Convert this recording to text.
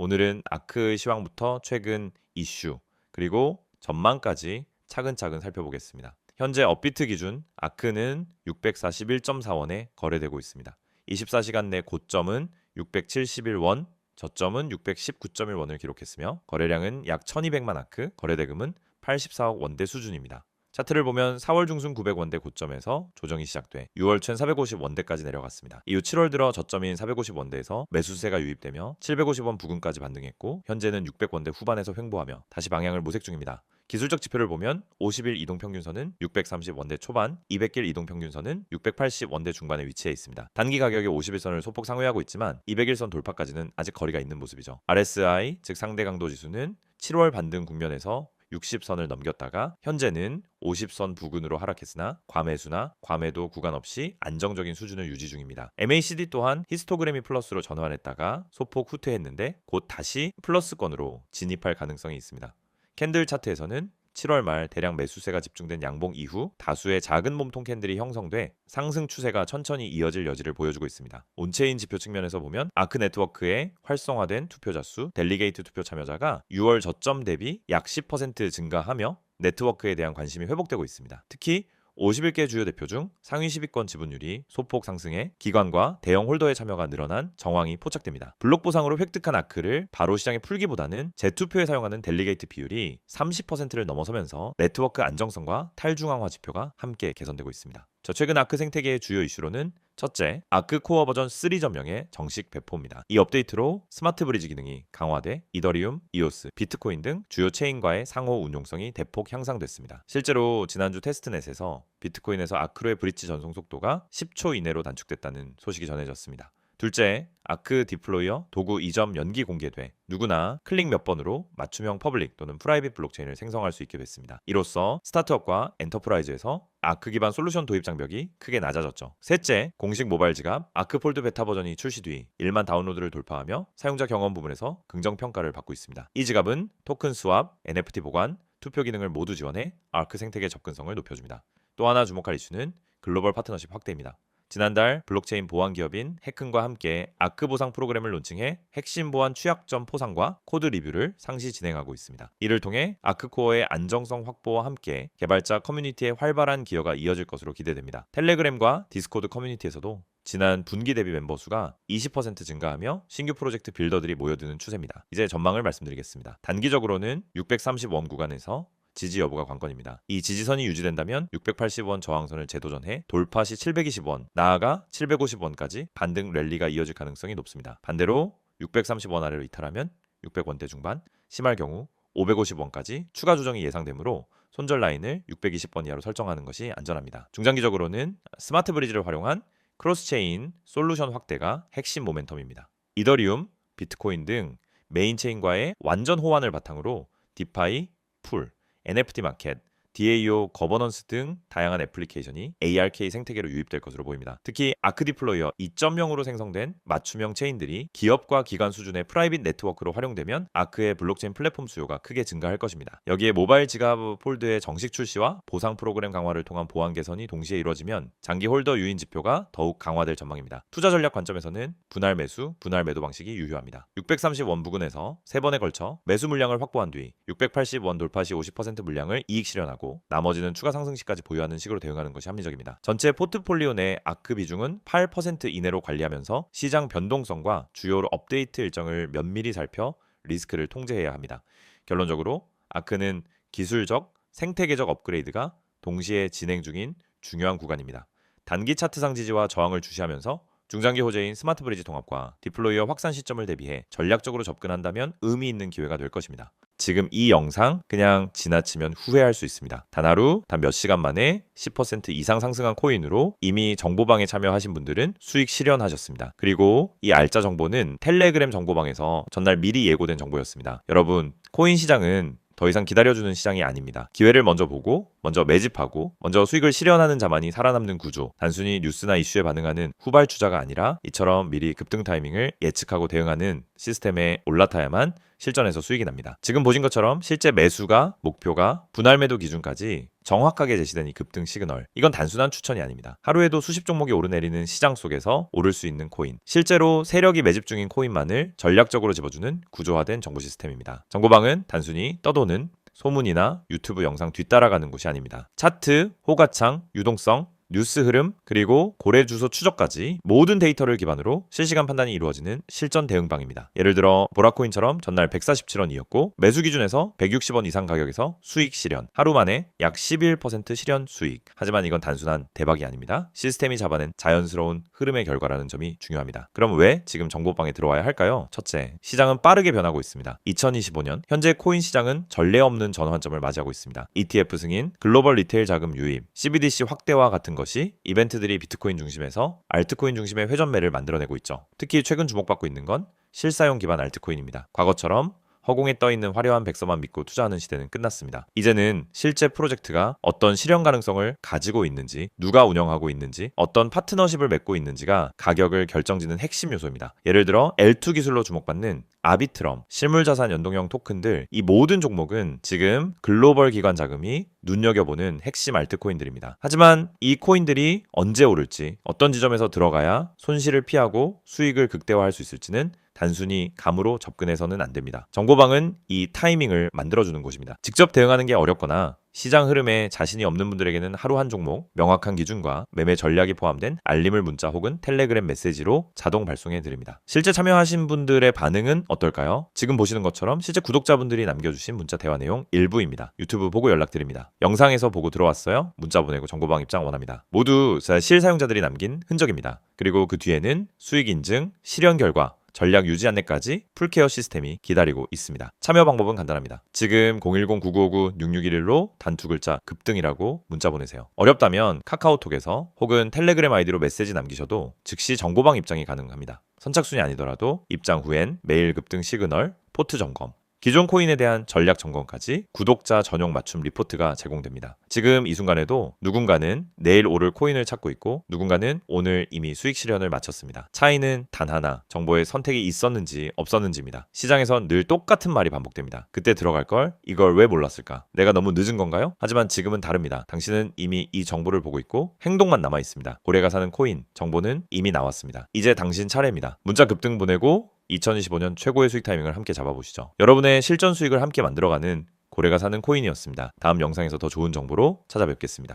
오늘은 아크의 시황부터 최근 이슈, 그리고 전망까지 차근차근 살펴보겠습니다. 현재 업비트 기준 아크는 641.4원에 거래되고 있습니다. 24시간 내 고점은 671원, 저점은 619.1원을 기록했으며 거래량은 약 1200만 아크, 거래대금은 84억 원대 수준입니다. 차트를 보면 4월 중순 900원대 고점에서 조정이 시작돼 6월 초 450원대까지 내려갔습니다. 이후 7월 들어 저점인 450원대에서 매수세가 유입되며 750원 부근까지 반등했고 현재는 600원대 후반에서 횡보하며 다시 방향을 모색 중입니다. 기술적 지표를 보면 50일 이동평균선은 630원대 초반, 200일 이동평균선은 680원대 중반에 위치해 있습니다. 단기 가격이 50일선을 소폭 상회하고 있지만 200일선 돌파까지는 아직 거리가 있는 모습이죠. RSI, 즉 상대 강도 지수는 7월 반등 국면에서 60선을 넘겼다가 현재는 50선 부근으로 하락했으나 과매수나 과매도 구간 없이 안정적인 수준을 유지 중입니다. MACD 또한 히스토그래미 플러스로 전환했다가 소폭 후퇴했는데 곧 다시 플러스권으로 진입할 가능성이 있습니다. 캔들 차트에서는 7월 말 대량 매수세가 집중된 양봉 이후 다수의 작은 몸통 캔들이 형성돼 상승 추세가 천천히 이어질 여지를 보여주고 있습니다. 온체인 지표 측면에서 보면 아크 네트워크의 활성화된 투표자 수, 델리게이트 투표 참여자가 6월 저점 대비 약 10% 증가하며 네트워크에 대한 관심이 회복되고 있습니다. 특히 51개 주요 대표 중 상위 10위권 지분율이 소폭 상승해 기관과 대형 홀더의 참여가 늘어난 정황이 포착됩니다. 블록 보상으로 획득한 아크를 바로 시장에 풀기보다는 재투표에 사용하는 델리게이트 비율이 30%를 넘어서면서 네트워크 안정성과 탈중앙화 지표가 함께 개선되고 있습니다. 최근 아크 생태계의 주요 이슈로는 첫째, 아크 코어 버전 3.0의 정식 배포입니다. 이 업데이트로 스마트 브리지 기능이 강화돼 이더리움, 이오스, 비트코인 등 주요 체인과의 상호 운용성이 대폭 향상됐습니다. 실제로 지난주 테스트넷에서 비트코인에서 아크로의 브릿지 전송 속도가 10초 이내로 단축됐다는 소식이 전해졌습니다. 둘째, 아크 디플로이어 도구 이점 연기 공개돼 누구나 클릭 몇 번으로 맞춤형 퍼블릭 또는 프라이빗 블록체인을 생성할 수 있게 됐습니다. 이로써 스타트업과 엔터프라이즈에서 아크 기반 솔루션 도입 장벽이 크게 낮아졌죠. 셋째, 공식 모바일 지갑 아크 폴드 베타 버전이 출시 뒤 1만 다운로드를 돌파하며 사용자 경험 부분에서 긍정 평가를 받고 있습니다. 이 지갑은 토큰 스왑, NFT 보관, 투표 기능을 모두 지원해 아크 생태계 접근성을 높여줍니다. 또 하나 주목할 이슈는 글로벌 파트너십 확대입니다. 지난달 블록체인 보안 기업인 해큰과 함께 아크 보상 프로그램을 론칭해 핵심 보안 취약점 포상과 코드 리뷰를 상시 진행하고 있습니다. 이를 통해 아크 코어의 안정성 확보와 함께 개발자 커뮤니티의 활발한 기여가 이어질 것으로 기대됩니다. 텔레그램과 디스코드 커뮤니티에서도 지난 분기 대비 멤버 수가 20% 증가하며 신규 프로젝트 빌더들이 모여드는 추세입니다. 이제 전망을 말씀드리겠습니다. 단기적으로는 630원 구간에서 지지 여부가 관건입니다. 이 지지선이 유지된다면 680원 저항선을 재도전해 돌파 시 720원, 나아가 750원까지 반등 랠리가 이어질 가능성이 높습니다. 반대로 630원 아래로 이탈하면 600원대 중반, 심할 경우 550원까지 추가 조정이 예상되므로 손절 라인을 620원 이하로 설정하는 것이 안전합니다. 중장기적으로는 스마트 브리지를 활용한 크로스체인 솔루션 확대가 핵심 모멘텀입니다. 이더리움, 비트코인 등 메인 체인과의 완전 호환을 바탕으로 디파이, 풀, NFT 마켓, DAO 거버넌스 등 다양한 애플리케이션이 ARK 생태계로 유입될 것으로 보입니다. 특히 아크 디플로이어 2.0으로 생성된 맞춤형 체인들이 기업과 기관 수준의 프라이빗 네트워크로 활용되면 아크의 블록체인 플랫폼 수요가 크게 증가할 것입니다. 여기에 모바일 지갑 폴드의 정식 출시와 보상 프로그램 강화를 통한 보안 개선이 동시에 이루어지면 장기 홀더 유인 지표가 더욱 강화될 전망입니다. 투자 전략 관점에서는 분할 매수, 분할 매도 방식이 유효합니다. 630원 부근에서 3번에 걸쳐 매수 물량을 확보한 뒤 680원 돌파 시 50% 물량을 이익 실현하고 나머지는 추가 상승 시까지 보유하는 식으로 대응하는 것이 합리적입니다. 전체 포트폴리오 내 아크 비중은 8% 이내로 관리하면서 시장 변동성과 주요 업데이트 일정을 면밀히 살펴 리스크를 통제해야 합니다. 결론적으로 아크는 기술적, 생태계적 업그레이드가 동시에 진행 중인 중요한 구간입니다. 단기 차트상 지지와 저항을 주시하면서 중장기 호재인 스마트 브리지 통합과 디플로이어 확산 시점을 대비해 전략적으로 접근한다면 의미 있는 기회가 될 것입니다. 지금 이 영상 그냥 지나치면 후회할 수 있습니다. 단 하루, 단 몇 시간 만에 10% 이상 상승한 코인으로 이미 정보방에 참여하신 분들은 수익 실현하셨습니다. 그리고 이 알짜 정보는 텔레그램 정보방에서 전날 미리 예고된 정보였습니다. 여러분, 코인 시장은 더 이상 기다려주는 시장이 아닙니다. 기회를 먼저 보고 먼저 매집하고 먼저 수익을 실현하는 자만이 살아남는 구조, 단순히 뉴스나 이슈에 반응하는 후발주자가 아니라 이처럼 미리 급등 타이밍을 예측하고 대응하는 시스템에 올라타야만 실전에서 수익이 납니다. 지금 보신 것처럼 실제 매수가 목표가 분할 매도 기준까지 정확하게 제시된 이 급등 시그널, 이건 단순한 추천이 아닙니다. 하루에도 수십 종목이 오르내리는 시장 속에서 오를 수 있는 코인, 실제로 세력이 매집 중인 코인만을 전략적으로 집어주는 구조화된 정보 시스템입니다. 정보방은 단순히 떠도는 소문이나 유튜브 영상 뒤따라가는 곳이 아닙니다. 차트, 호가창, 유동성, 뉴스 흐름, 그리고 거래 주소 추적까지 모든 데이터를 기반으로 실시간 판단이 이루어지는 실전 대응방입니다. 예를 들어 보라코인처럼 전날 147원이었고 매수 기준에서 160원 이상 가격에서 수익 실현, 하루 만에 약 11% 실현 수익. 하지만 이건 단순한 대박이 아닙니다. 시스템이 잡아낸 자연스러운 흐름의 결과라는 점이 중요합니다. 그럼 왜 지금 정보방에 들어와야 할까요? 첫째, 시장은 빠르게 변하고 있습니다. 2025년 현재 코인 시장은 전례 없는 전환점을 맞이하고 있습니다. ETF 승인, 글로벌 리테일 자금 유입, CBDC 확대와 같은 것이 이벤트들이 비트코인 중심에서 알트코인 중심의 회전매를 만들어내고 있죠. 특히 최근 주목받고 있는 건 실사용 기반 알트코인입니다. 과거처럼 허공에 떠있는 화려한 백서만 믿고 투자하는 시대는 끝났습니다. 이제는 실제 프로젝트가 어떤 실현 가능성을 가지고 있는지, 누가 운영하고 있는지, 어떤 파트너십을 맺고 있는지가 가격을 결정짓는 핵심 요소입니다. 예를 들어 L2 기술로 주목받는 아비트럼, 실물자산 연동형 토큰들, 이 모든 종목은 지금 글로벌 기관 자금이 눈여겨보는 핵심 알트코인들입니다. 하지만 이 코인들이 언제 오를지, 어떤 지점에서 들어가야 손실을 피하고 수익을 극대화할 수 있을지는 단순히 감으로 접근해서는 안 됩니다. 정보방은 이 타이밍을 만들어주는 곳입니다. 직접 대응하는 게 어렵거나 시장 흐름에 자신이 없는 분들에게는 하루 한 종목, 명확한 기준과 매매 전략이 포함된 알림을 문자 혹은 텔레그램 메시지로 자동 발송해 드립니다. 실제 참여하신 분들의 반응은 어떨까요? 지금 보시는 것처럼 실제 구독자분들이 남겨주신 문자 대화 내용 일부입니다. 유튜브 보고 연락드립니다. 영상에서 보고 들어왔어요? 문자 보내고 정보방 입장 원합니다. 모두 실사용자들이 남긴 흔적입니다. 그리고 그 뒤에는 수익 인증, 실현 결과, 전략 유지 안내까지 풀케어 시스템이 기다리고 있습니다. 참여 방법은 간단합니다. 지금 010-9959-6611로 단 두 글자 급등이라고 문자 보내세요. 어렵다면 카카오톡에서 혹은 텔레그램 아이디로 메시지 남기셔도 즉시 정보방 입장이 가능합니다. 선착순이 아니더라도 입장 후엔 매일 급등 시그널, 포트 점검, 기존 코인에 대한 전략 점검까지 구독자 전용 맞춤 리포트가 제공됩니다. 지금 이 순간에도 누군가는 내일 오를 코인을 찾고 있고 누군가는 오늘 이미 수익 실현을 마쳤습니다. 차이는 단 하나, 정보의 선택이 있었는지 없었는지입니다. 시장에선 늘 똑같은 말이 반복됩니다. 그때 들어갈 걸 이걸 왜 몰랐을까? 내가 너무 늦은 건가요? 하지만 지금은 다릅니다. 당신은 이미 이 정보를 보고 있고 행동만 남아 있습니다. 고래가 사는 코인 정보는 이미 나왔습니다. 이제 당신 차례입니다. 문자 급등 보내고 2025년 최고의 수익 타이밍을 함께 잡아보시죠. 여러분의 실전 수익을 함께 만들어가는 고래가 사는 코인이었습니다. 다음 영상에서 더 좋은 정보로 찾아뵙겠습니다.